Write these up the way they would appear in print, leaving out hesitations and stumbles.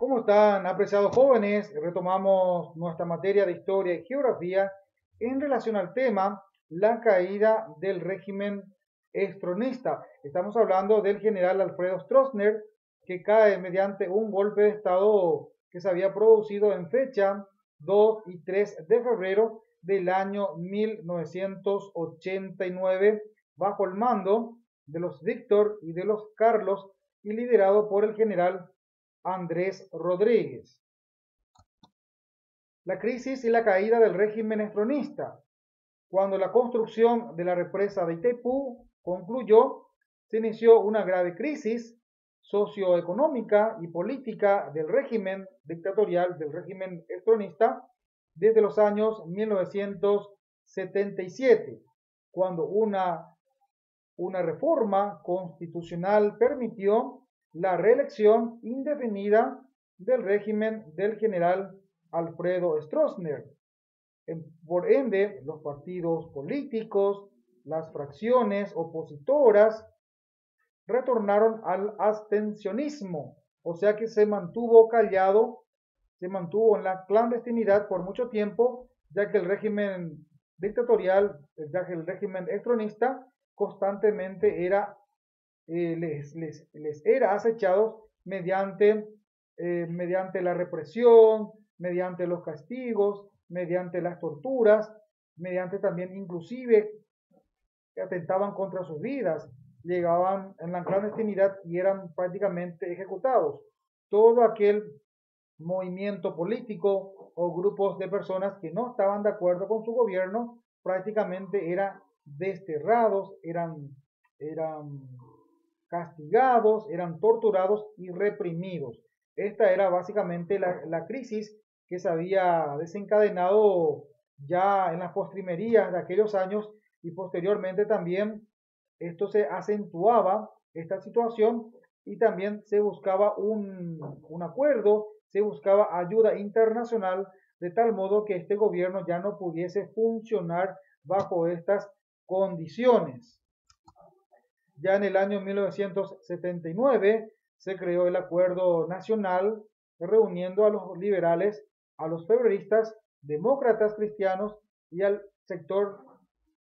¿Cómo están, apreciados jóvenes? Retomamos nuestra materia de historia y geografía en relación al tema la caída del régimen estronista. Estamos hablando del general Alfredo Stroessner, que cae mediante un golpe de Estado que se había producido en fecha 2 y 3 de febrero del año 1989, bajo el mando de los Víctor y de los Carlos y liderado por el general Andrés Rodríguez. La crisis y la caída del régimen estronista. Cuando la construcción de la represa de Itaipú concluyó, se inició una grave crisis socioeconómica y política del régimen dictatorial, del régimen estronista, desde los años 1977, cuando una reforma constitucional permitió la reelección indefinida del régimen del general Alfredo Stroessner. Por ende, los partidos políticos, las fracciones opositoras retornaron al abstencionismo, o sea que se mantuvo callado, se mantuvo en la clandestinidad por mucho tiempo, ya que el régimen dictatorial, ya que el régimen estronista constantemente les era acechados mediante la represión, mediante los castigos, mediante las torturas, mediante también inclusive que atentaban contra sus vidas, llegaban en la clandestinidad y eran prácticamente ejecutados. Todo aquel movimiento político o grupos de personas que no estaban de acuerdo con su gobierno prácticamente eran desterrados, eran castigados, eran torturados y reprimidos. Esta era básicamente la crisis que se había desencadenado ya en las postrimerías de aquellos años y posteriormente también esto se acentuaba, esta situación, y también se buscaba un acuerdo, se buscaba ayuda internacional de tal modo que este gobierno ya no pudiese funcionar bajo estas condiciones. Ya en el año 1979 se creó el Acuerdo Nacional reuniendo a los liberales, a los febreristas, demócratas cristianos y al sector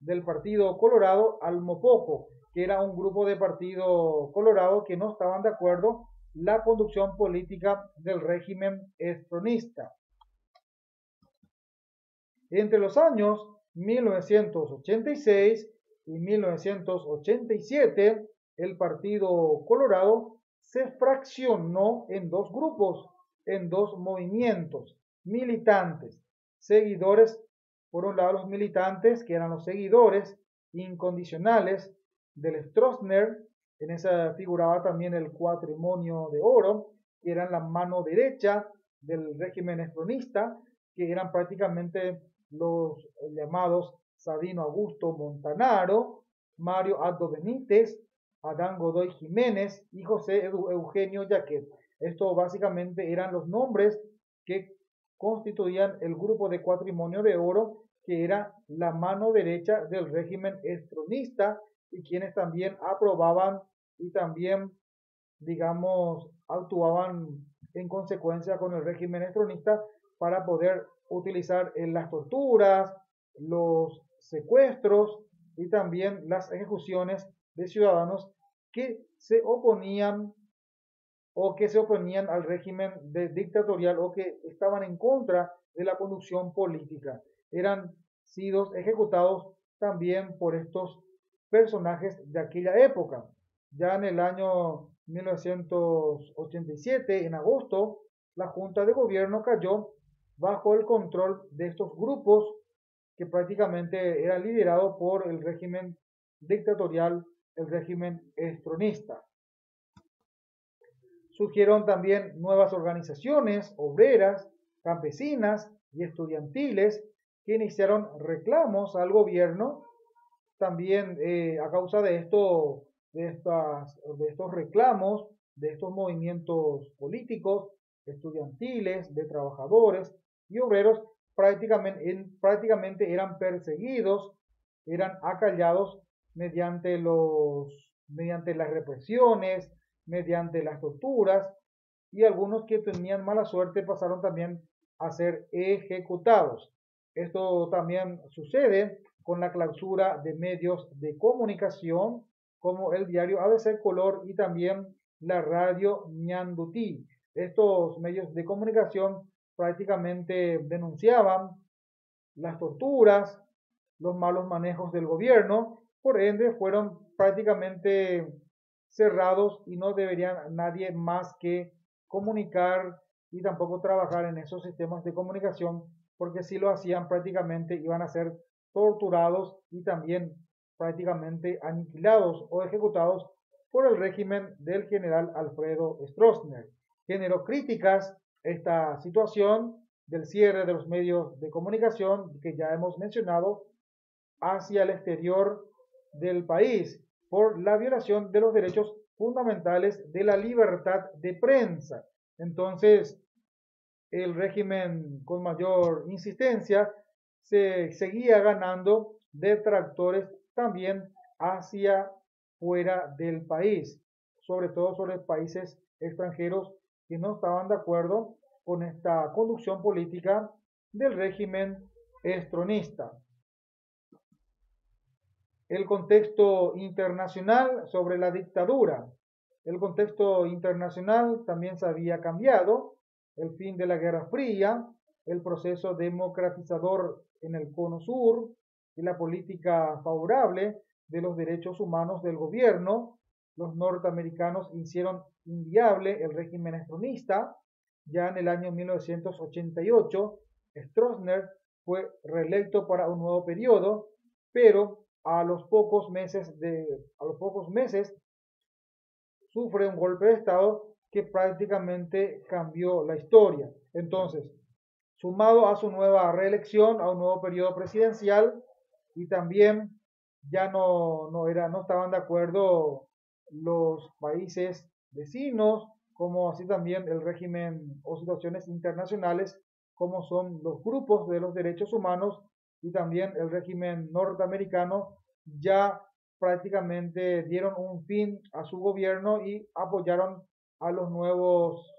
del Partido Colorado, al Mopoco, que era un grupo de Partido Colorado que no estaban de acuerdo la conducción política del régimen estronista. Entre los años 1986 y 1987, el Partido Colorado se fraccionó en dos grupos, en dos movimientos militantes, seguidores, por un lado los militantes, que eran los seguidores incondicionales del Stroessner, en esa figuraba también el Cuatrimonio de Oro, que eran la mano derecha del régimen estronista, que eran prácticamente los llamados Sabino Augusto Montanaro, Mario Abdo Benítez, Adán Godoy Jiménez y José Eugenio Yaquet. Esto básicamente eran los nombres que constituían el grupo de Cuatrimonio de Oro, que era la mano derecha del régimen estronista y quienes también aprobaban y también, digamos, actuaban en consecuencia con el régimen estronista para poder utilizar las torturas, los secuestros y también las ejecuciones de ciudadanos que se oponían al régimen dictatorial o que estaban en contra de la conducción política. Eran sido ejecutados también por estos personajes de aquella época. Ya en el año 1987, en agosto, la Junta de Gobierno cayó bajo el control de estos grupos que prácticamente eran liderados por el régimen dictatorial, el régimen estronista. Surgieron también nuevas organizaciones obreras, campesinas y estudiantiles que iniciaron reclamos al gobierno. También a causa de estos reclamos, de estos movimientos políticos, estudiantiles, de trabajadores y obreros, prácticamente eran perseguidos, eran acallados mediante las represiones, mediante las torturas, y algunos que tenían mala suerte pasaron también a ser ejecutados. Esto también sucede con la clausura de medios de comunicación como el diario ABC Color y también la radio Ñandutí. Estos medios de comunicación prácticamente denunciaban las torturas, los malos manejos del gobierno, por ende fueron prácticamente cerrados y no deberían nadie más que comunicar y tampoco trabajar en esos sistemas de comunicación, porque si lo hacían prácticamente iban a ser torturados y también prácticamente aniquilados o ejecutados por el régimen del general Alfredo Stroessner. Generó críticas esta situación del cierre de los medios de comunicación que ya hemos mencionado hacia el exterior del país por la violación de los derechos fundamentales de la libertad de prensa. Entonces, el régimen con mayor insistencia se seguía ganando detractores también hacia fuera del país, sobre todo sobre países extranjeros que no estaban de acuerdo con esta conducción política del régimen estronista. El contexto internacional sobre la dictadura. El contexto internacional también se había cambiado, el fin de la Guerra Fría, el proceso democratizador en el Cono Sur y la política favorable de los derechos humanos del gobierno. Los norteamericanos hicieron inviable el régimen estronista. Ya en el año 1988, Stroessner fue reelecto para un nuevo periodo, pero a los pocos meses sufre un golpe de estado que prácticamente cambió la historia. Entonces, sumado a su nueva reelección, a un nuevo periodo presidencial, y también ya no estaban de acuerdo los países vecinos, como así también el régimen o situaciones internacionales, como son los grupos de los derechos humanos y también el régimen norteamericano, ya prácticamente dieron un fin a su gobierno y apoyaron a los nuevos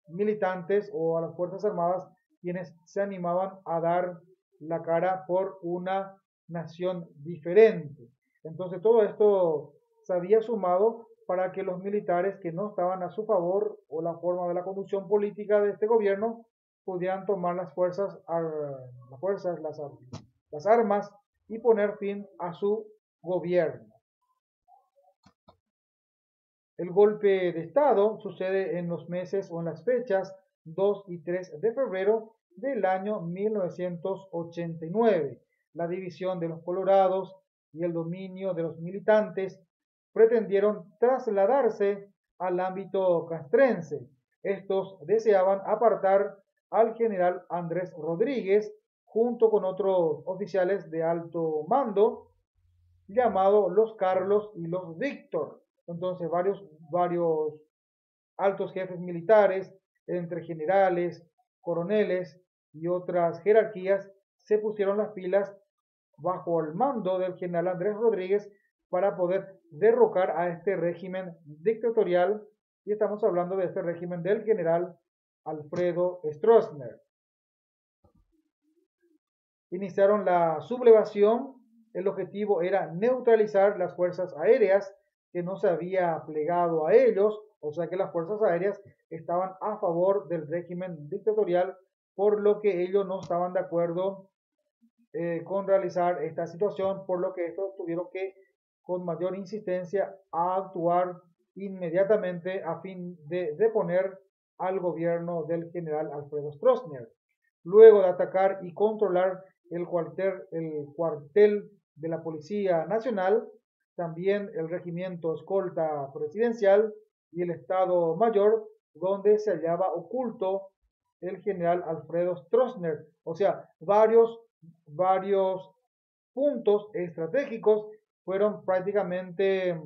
militantes o a las Fuerzas Armadas, quienes se animaban a dar la cara por una nación diferente. Entonces todo esto se había sumado para que los militares que no estaban a su favor o la forma de la conducción política de este gobierno pudieran tomar las armas y poner fin a su gobierno. El golpe de Estado sucede en los meses o en las fechas 2 y 3 de febrero del año 1989. La división de los colorados y el dominio de los militantes pretendieron trasladarse al ámbito castrense. Estos deseaban apartar al general Andrés Rodríguez junto con otros oficiales de alto mando llamados los Carlos y los Víctor. Entonces varios altos jefes militares, entre generales, coroneles y otras jerarquías, se pusieron las pilas bajo el mando del general Andrés Rodríguez para poder derrocar a este régimen dictatorial, y estamos hablando de este régimen del general Alfredo Stroessner. Iniciaron la sublevación. El objetivo era neutralizar las fuerzas aéreas que no se había plegado a ellos, o sea que las fuerzas aéreas estaban a favor del régimen dictatorial, por lo que ellos no estaban de acuerdo con realizar esta situación, por lo que estos tuvieron que con mayor insistencia a actuar inmediatamente a fin de deponer al gobierno del general Alfredo Stroessner. Luego de atacar y controlar el cuartel de la Policía Nacional, también el regimiento escolta presidencial y el Estado Mayor, donde se hallaba oculto el general Alfredo Stroessner. O sea, varios puntos estratégicos fueron prácticamente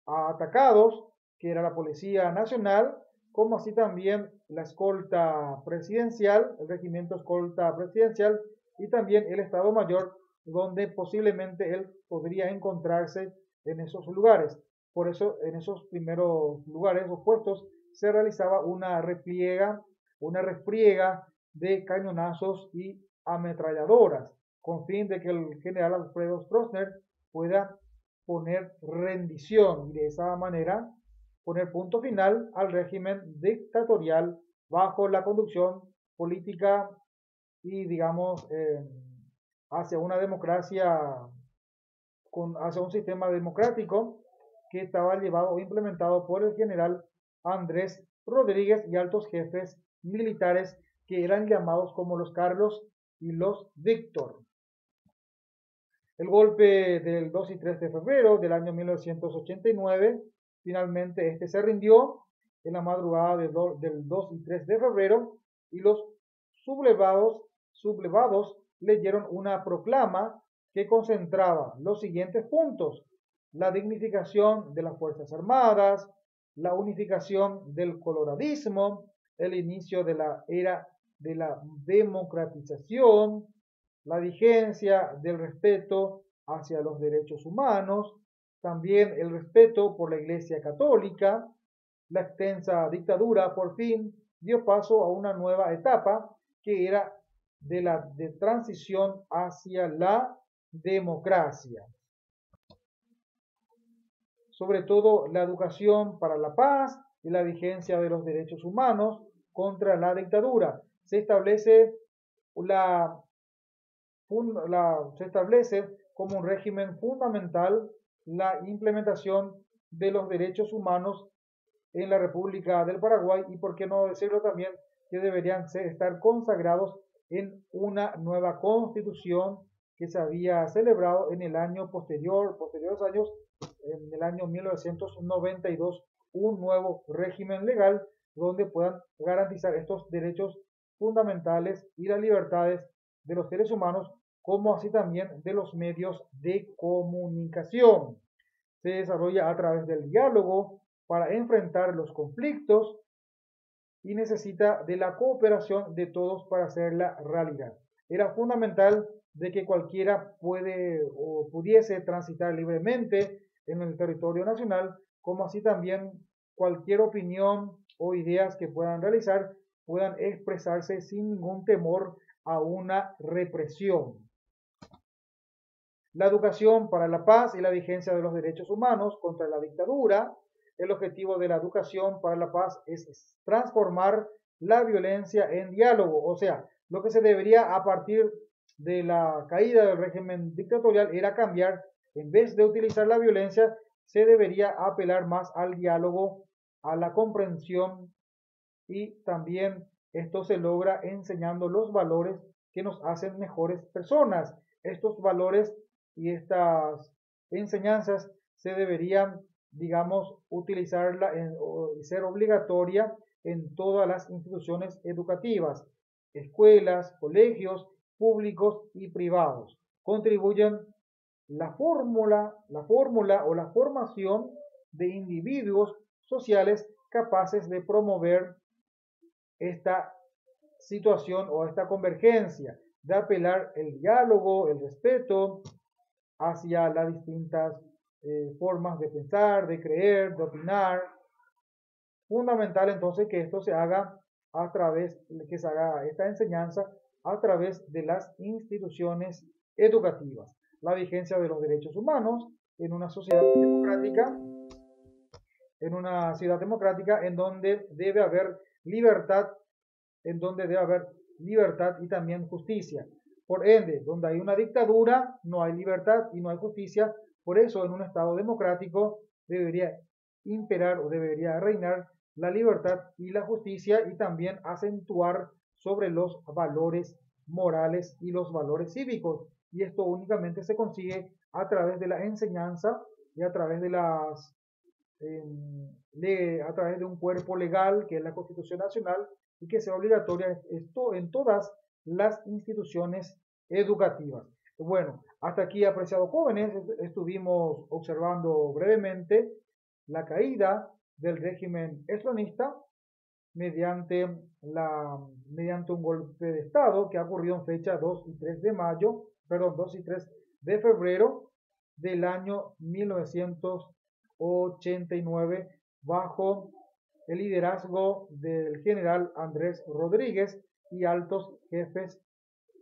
atacados, que era la Policía Nacional, como así también la escolta presidencial, el regimiento escolta presidencial y también el Estado Mayor, donde posiblemente él podría encontrarse en esos lugares. Por eso en esos primeros lugares o puestos se realizaba una refriega de cañonazos y ametralladoras, con fin de que el general Alfredo Stroessner pueda poner rendición y de esa manera poner punto final al régimen dictatorial bajo la conducción política y, digamos, hacia una democracia, hacia un sistema democrático que estaba llevado o implementado por el general Andrés Rodríguez y altos jefes militares que eran llamados como los Carlos y los Víctor. El golpe del 2 y 3 de febrero del año 1989, finalmente este se rindió en la madrugada del 2 y 3 de febrero y los sublevados leyeron una proclama que concentraba los siguientes puntos: la dignificación de las Fuerzas Armadas, la unificación del coloradismo, el inicio de la era de la democratización, la vigencia del respeto hacia los derechos humanos, también el respeto por la Iglesia Católica. La extensa dictadura por fin dio paso a una nueva etapa que era de transición hacia la democracia. Sobre todo la educación para la paz y la vigencia de los derechos humanos contra la dictadura. Se establece como un régimen fundamental la implementación de los derechos humanos en la República del Paraguay y, por qué no decirlo también, que deberían estar consagrados en una nueva constitución que se había celebrado en el año posteriores años, en el año 1992, un nuevo régimen legal donde puedan garantizar estos derechos fundamentales y las libertades de los seres humanos, como así también de los medios de comunicación. Se desarrolla a través del diálogo para enfrentar los conflictos y necesita de la cooperación de todos para hacerla realidad. Era fundamental de que cualquiera pudiese transitar libremente en el territorio nacional, como así también cualquier opinión o ideas que puedan realizar puedan expresarse sin ningún temor a una represión. La educación para la paz y la vigencia de los derechos humanos contra la dictadura. El objetivo de la educación para la paz es transformar la violencia en diálogo, o sea, lo que se debería a partir de la caída del régimen dictatorial era cambiar, en vez de utilizar la violencia, se debería apelar más al diálogo, a la comprensión, y también esto se logra enseñando los valores que nos hacen mejores personas. Estos valores y estas enseñanzas se deberían, digamos, utilizarla y ser obligatoria en todas las instituciones educativas, escuelas, colegios públicos y privados. Contribuyen la fórmula o la formación de individuos sociales capaces de promover esta situación o esta convergencia, de apelar el diálogo, el respeto hacia las distintas formas de pensar, de creer, de opinar. Fundamental entonces que esto se haga que se haga esta enseñanza a través de las instituciones educativas. La vigencia de los derechos humanos en una sociedad democrática, en donde debe haber libertad, y también justicia. Por ende, donde hay una dictadura, no hay libertad y no hay justicia. Por eso, en un Estado democrático debería imperar o debería reinar la libertad y la justicia, y también acentuar sobre los valores morales y los valores cívicos. Y esto únicamente se consigue a través de la enseñanza y a través de a través de un cuerpo legal que es la Constitución Nacional, y que sea obligatoria esto en todas las instituciones educativas. Bueno, hasta aquí, apreciados jóvenes, estuvimos observando brevemente la caída del régimen estlonista mediante un golpe de Estado que ha ocurrido en fecha 2 y 3 de febrero del año 1989 bajo el liderazgo del general Andrés Rodríguez y altos jefes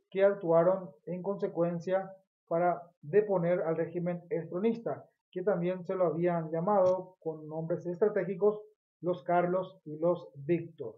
que actuaron en consecuencia para deponer al régimen estronista, que también se lo habían llamado con nombres estratégicos los Carlos y los Víctor.